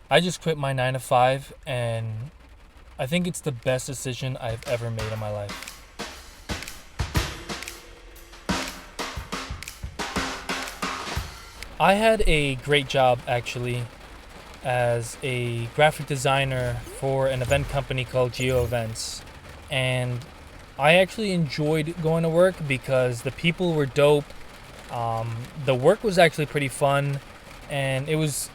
I just quit my 9 to 5, and I think it's the best decision I've ever made in my life. I had a great job actually as a graphic designer for an event company called Geo Events. And I actually enjoyed going to work because the people were dope. The work was actually pretty fun, and it was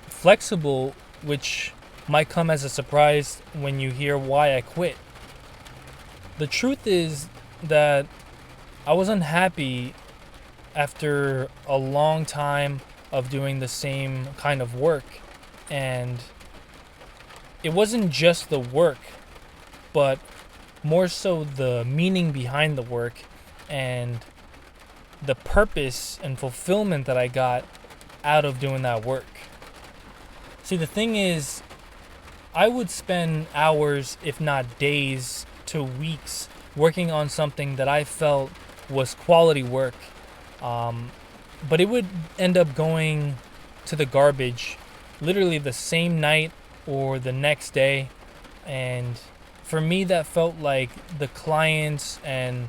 flexible, which might come as a surprise when you hear why I quit. The truth is that I was unhappy after a long time of doing the same kind of work. And it wasn't just the work, but more so the meaning behind the work and the purpose and fulfillment that I got out of doing that work. See, the thing is, I would spend hours, if not days to weeks, working on something that I felt was quality work. Um, but it would end up going to the garbage literally the same night or the next day. And for me, that felt like the clients and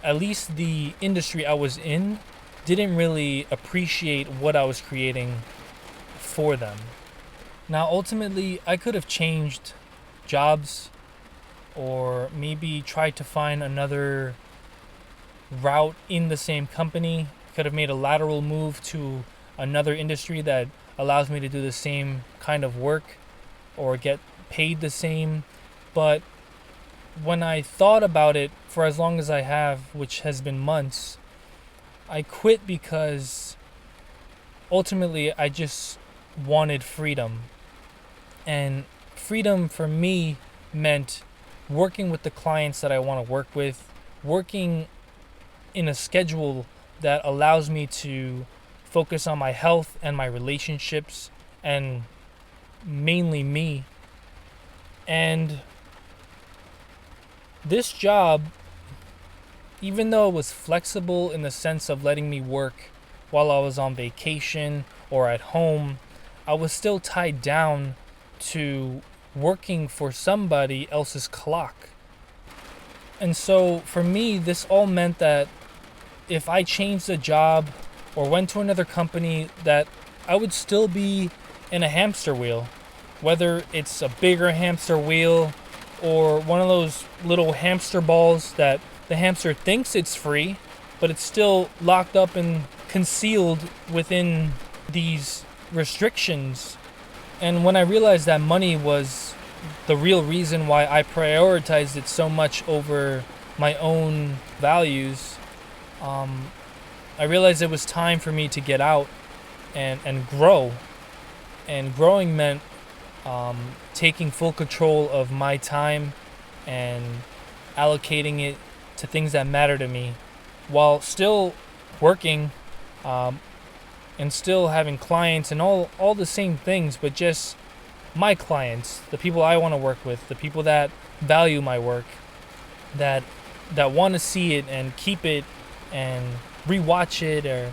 at least the industry I was in didn't really appreciate what I was creating for them. Now, ultimately, I could have changed jobs or maybe tried to find another route in the same company. Could have made a lateral move to another industry that allows me to do the same kind of work or get paid the same. But when I thought about it for as long as I have, which has been months, I quit because ultimately I just wanted freedom. And freedom for me meant working with the clients that I want to work with, working in a schedule that allows me to focus on my health and my relationships and mainly me. And this job, even though it was flexible in the sense of letting me work while I was on vacation or at home, I was still tied down to working for somebody else's clock. And so for me, this all meant that if I changed a job or went to another company, that I would still be in a hamster wheel, whether it's a bigger hamster wheel or one of those little hamster balls that the hamster thinks it's free, but it's still locked up and concealed within these restrictions. And when I realized that money was the real reason why I prioritized it so much over my own values, I realized it was time for me to get out and grow. And growing meant taking full control of my time and allocating it to things that matter to me while still working and still having clients and all the same things, but just my clients, the people I want to work with, the people that value my work, that want to see it and keep it and rewatch it or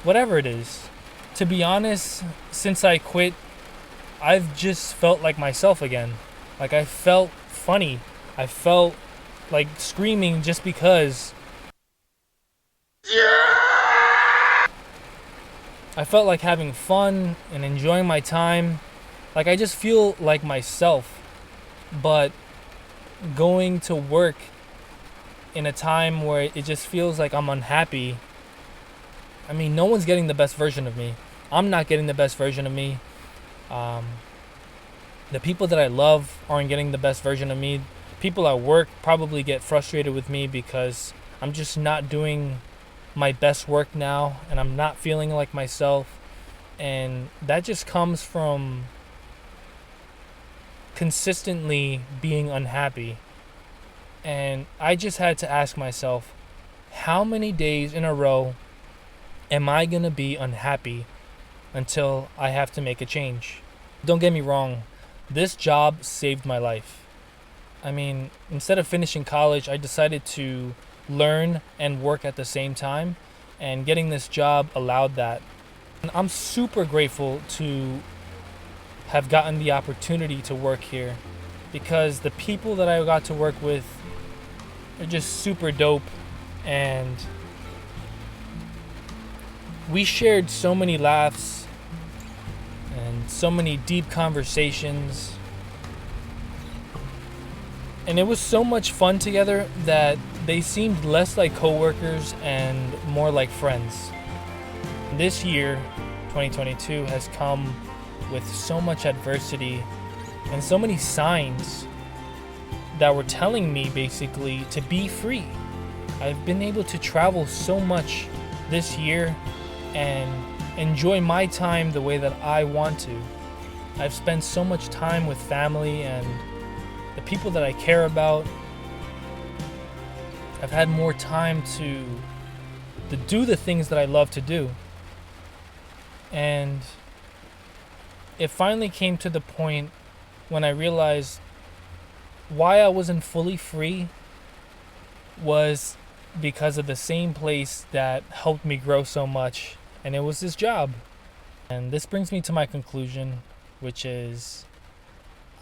whatever it is. To be honest, since I quit, I've just felt like myself again. Like I felt funny. I felt like screaming just because. I felt like having fun and enjoying my time. Like I just feel like myself. But going to work in a time where it just feels like I'm unhappy. I mean, no one's getting the best version of me. I'm not getting the best version of me. The people that I love aren't getting the best version of me. People at work probably get frustrated with me because I'm just not doing my best work now and I'm not feeling like myself. And that just comes from consistently being unhappy. And I just had to ask myself, how many days in a row am I going to be unhappy until I have to make a change? Don't get me wrong, this job saved my life. I mean, instead of finishing college, I decided to learn and work at the same time, and getting this job allowed that. And I'm super grateful to have gotten the opportunity to work here, because the people that I got to work with are just super dope, and we shared so many laughs and so many deep conversations, and it was so much fun together that they seemed less like coworkers and more like friends. This year, 2022, has come with so much adversity and so many signs that were telling me basically to be free. I've been able to travel so much this year and enjoy my time the way that I want to. I've spent so much time with family and the people that I care about. I've had more time to do the things that I love to do. And it finally came to the point when I realized why I wasn't fully free was because of the same place that helped me grow so much, and it was this job. And this brings me to my conclusion, which is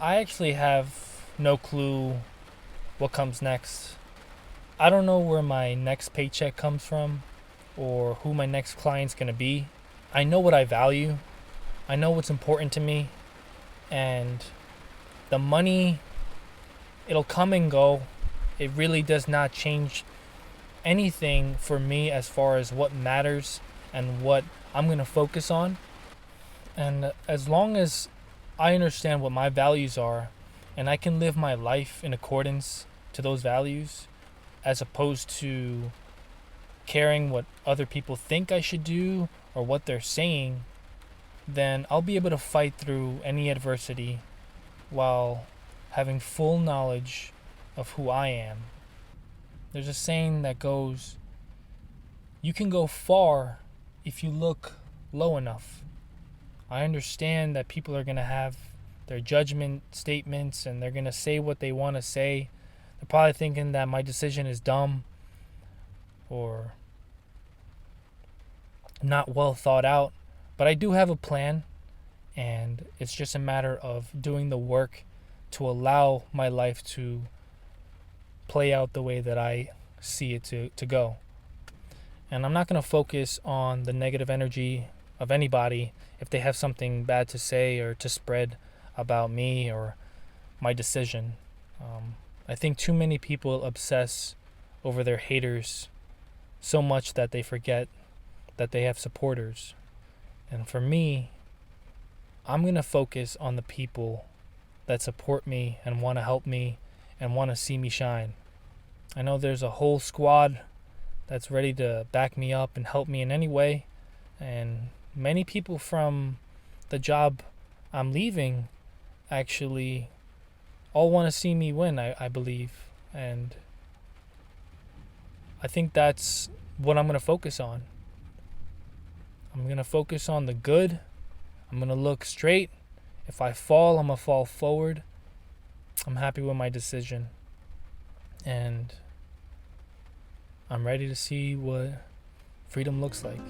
I actually have no clue what comes next. I don't know where my next paycheck comes from or who my next client's gonna be. I know what I value. I know what's important to me, and the money, it'll come and go. It really does not change anything for me as far as what matters and what I'm going to focus on. And as long as I understand what my values are and I can live my life in accordance to those values, as opposed to caring what other people think I should do or what they're saying, then I'll be able to fight through any adversity while having full knowledge of who I am. There's a saying that goes, you can go far if you look low enough. I understand that people are going to have their judgment statements and they're going to say what they want to say. They're probably thinking that my decision is dumb or not well thought out. But I do have a plan, and it's just a matter of doing the work to allow my life to play out the way that I see it to go. And I'm not going to focus on the negative energy of anybody if they have something bad to say or to spread about me or my decision. I think too many people obsess over their haters so much that they forget that they have supporters. And for me, I'm going to focus on the people that support me and want to help me and want to see me shine. I know there's a whole squad that's ready to back me up and help me in any way. And many people from the job I'm leaving actually all want to see me win, I believe. And I think that's what I'm going to focus on. I'm going to focus on the good. I'm going to look straight. If I fall, I'm going to fall forward. I'm happy with my decision. And I'm ready to see what freedom looks like.